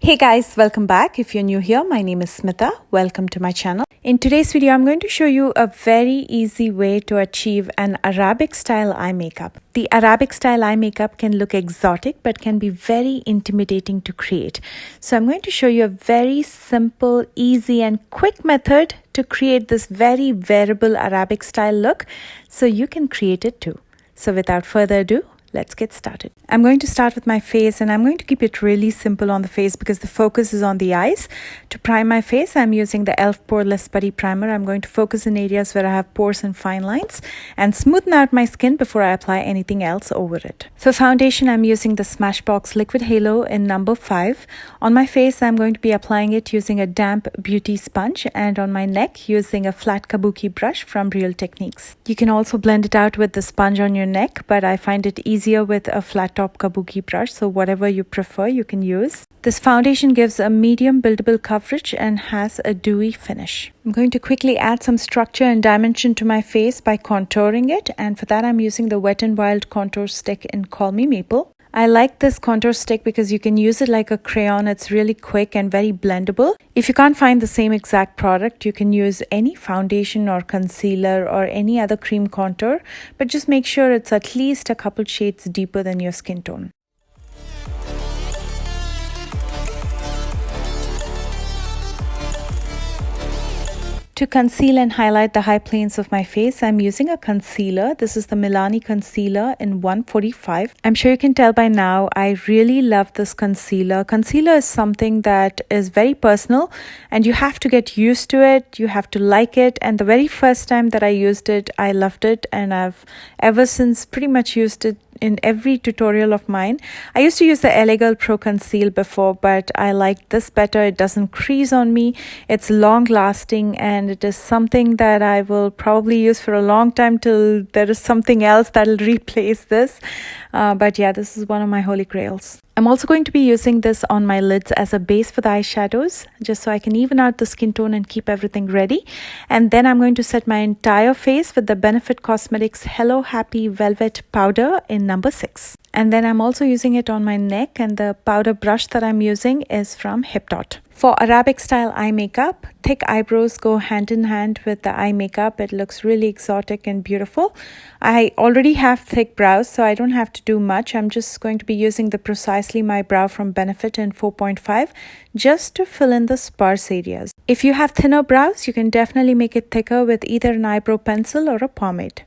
Hey guys, welcome back. If you're new here, my name is Smitha. Welcome to my channel. In today's video, I'm going to show you a very easy way to achieve an Arabic style eye makeup. The Arabic style eye makeup can look exotic but can be very intimidating to create. So I'm going to show you a very simple, easy and quick method to create this very wearable Arabic style look so you can create it too. So without further ado, let's get started. I'm going to start with my face and I'm going to keep it really simple on the face because the focus is on the eyes. To prime my face, I'm using the e.l.f. Poreless Putty Primer. I'm going to focus in areas where I have pores and fine lines and smoothen out my skin before I apply anything else over it. For foundation, I'm using the Smashbox Liquid Halo in number 5. On my face, I'm going to be applying it using a damp beauty sponge and on my neck using a flat kabuki brush from Real Techniques. You can also blend it out with the sponge on your neck, but I find it easier with a flat top kabuki brush, so whatever you prefer you can use. This foundation gives a medium buildable coverage and has a dewy finish. I'm going to quickly add some structure and dimension to my face by contouring it, and for that I'm using the Wet n Wild contour stick in Call Me Maple. I like this contour stick because you can use it like a crayon. It's really quick and very blendable. If you can't find the same exact product, you can use any foundation or concealer or any other cream contour, but just make sure it's at least a couple shades deeper than your skin tone. To conceal and highlight the high planes of my face, I'm using a concealer. This is the Milani concealer in 145. I'm sure you can tell by now, I really love this concealer. Concealer is something that is very personal and you have to get used to it. You have to like it. And the very first time that I used it, I loved it. And I've ever since pretty much used it in every tutorial of mine. I used to use the LA Girl Pro Conceal before, but I like this better. It doesn't crease on me. It's long lasting and it is something that I will probably use for a long time till there is something else that'll replace this. But yeah, this is one of my holy grails. I'm also going to be using this on my lids as a base for the eyeshadows, just so I can even out the skin tone and keep everything ready. And then I'm going to set my entire face with the Benefit Cosmetics Hello Happy Velvet Powder in number 6. And then I'm also using it on my neck, and the powder brush that I'm using is from Hip Dot. For Arabic style eye makeup, thick eyebrows go hand in hand with the eye makeup. It looks really exotic and beautiful. I already have thick brows, so I don't have to do much. I'm just going to be using the Precisely My Brow from Benefit in 4.5 just to fill in the sparse areas. If you have thinner brows, you can definitely make it thicker with either an eyebrow pencil or a pomade.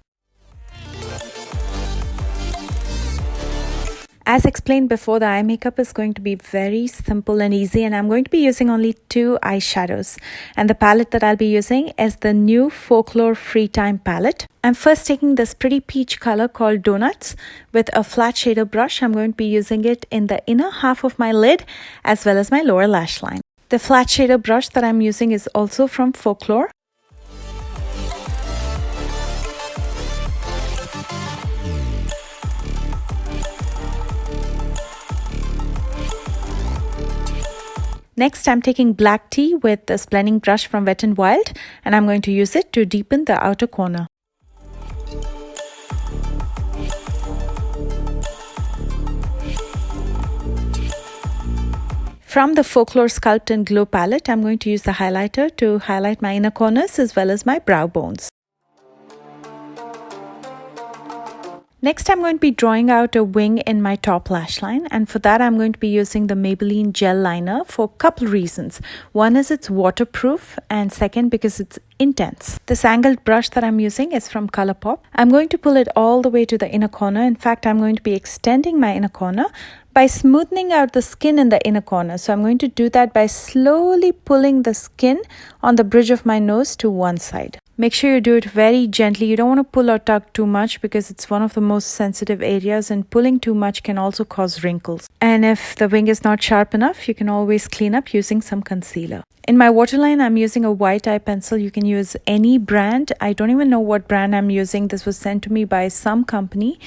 As explained before, the eye makeup is going to be very simple and easy, and I'm going to be using only 2 eyeshadows. And the palette that I'll be using is the new Folklore Free Time palette. I'm first taking this pretty peach color called Donuts with a flat shader brush. I'm going to be using it in the inner half of my lid as well as my lower lash line. The flat shader brush that I'm using is also from Folklore. Next, I'm taking black tea with this blending brush from Wet n Wild, and I'm going to use it to deepen the outer corner. From the Folklore Sculpt and Glow palette, I'm going to use the highlighter to highlight my inner corners as well as my brow bones. Next, I'm going to be drawing out a wing in my top lash line, and for that I'm going to be using the Maybelline gel liner for a couple reasons. One is it's waterproof, and second because it's intense. This angled brush that I'm using is from Colourpop. I'm going to pull it all the way to the inner corner. In fact, I'm going to be extending my inner corner by smoothing out the skin in the inner corner. So I'm going to do that by slowly pulling the skin on the bridge of my nose to one side. Make sure you do it very gently. You don't want to pull or tug too much because it's one of the most sensitive areas, and pulling too much can also cause wrinkles. And if the wing is not sharp enough, you can always clean up using some concealer. In my waterline, I'm using a white eye pencil. You can use any brand. I don't even know what brand I'm using. This was sent to me by some company.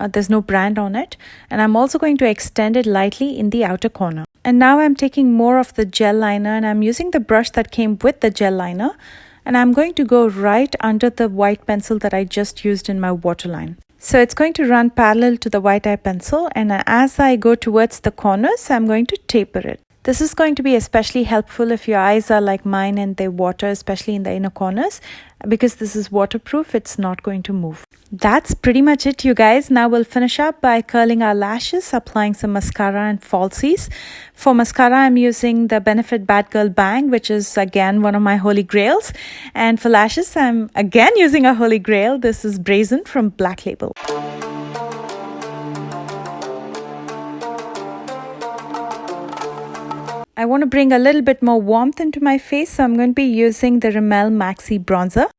There's no brand on it. And I'm also going to extend it lightly in the outer corner. And now I'm taking more of the gel liner, and I'm using the brush that came with the gel liner. And I'm going to go right under the white pencil that I just used in my waterline. So it's going to run parallel to the white eye pencil, and as I go towards the corners, I'm going to taper it. This is going to be especially helpful if your eyes are like mine and they water, especially in the inner corners. Because this is waterproof, it's not going to move. That's pretty much it, you guys. Now we'll finish up by curling our lashes, applying some mascara and falsies. For mascara, I'm using the Benefit Bad Girl Bang, which is again one of my holy grails. And for lashes, I'm again using a holy grail. This is Brazen from Black Label. I want to bring a little bit more warmth into my face, so I'm going to be using the Rimmel Maxi Bronzer.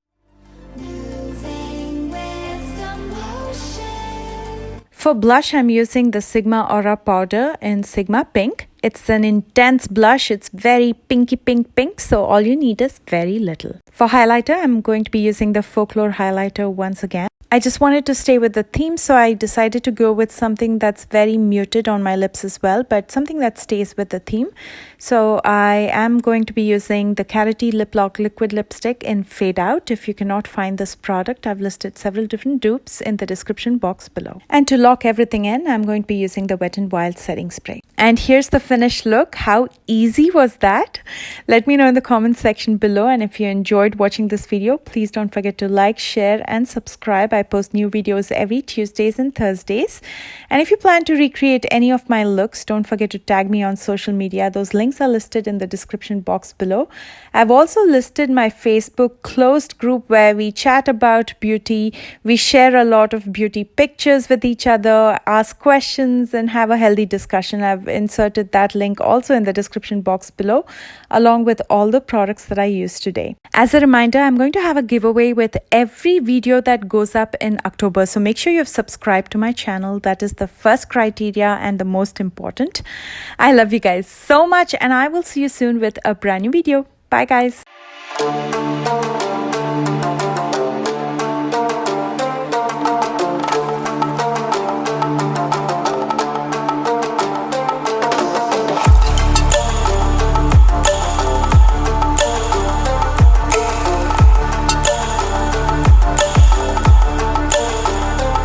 For blush, I'm using the Sigma Aura powder in Sigma Pink. It's an intense blush. It's very pinky pink, so all you need is very little. For highlighter, I'm going to be using the Folklore highlighter once again. I just wanted to stay with the theme, so I decided to go with something that's very muted on my lips as well, but something that stays with the theme. So I am going to be using the Carity Lip Lock Liquid Lipstick in Fade Out. If you cannot find this product, I've listed several different dupes in the description box below. And to lock everything in, I'm going to be using the Wet n Wild setting spray. And here's the finished look. How easy was that? Let me know in the comment section below, and if you enjoyed watching this video, please don't forget to like, share and subscribe. I post new videos every Tuesdays and Thursdays. And if you plan to recreate any of my looks, don't forget to tag me on social media. Those links are listed in the description box below. I've also listed my Facebook closed group where we chat about beauty. We share a lot of beauty pictures with each other, ask questions and have a healthy discussion. I've inserted that link also in the description box below, along with all the products that I used today. As a reminder, I'm going to have a giveaway with every video that goes up in October. So make sure you've subscribed to my channel. That is the first criteria and the most important. I love you guys so much, and I will see you soon with a brand new video. Bye guys.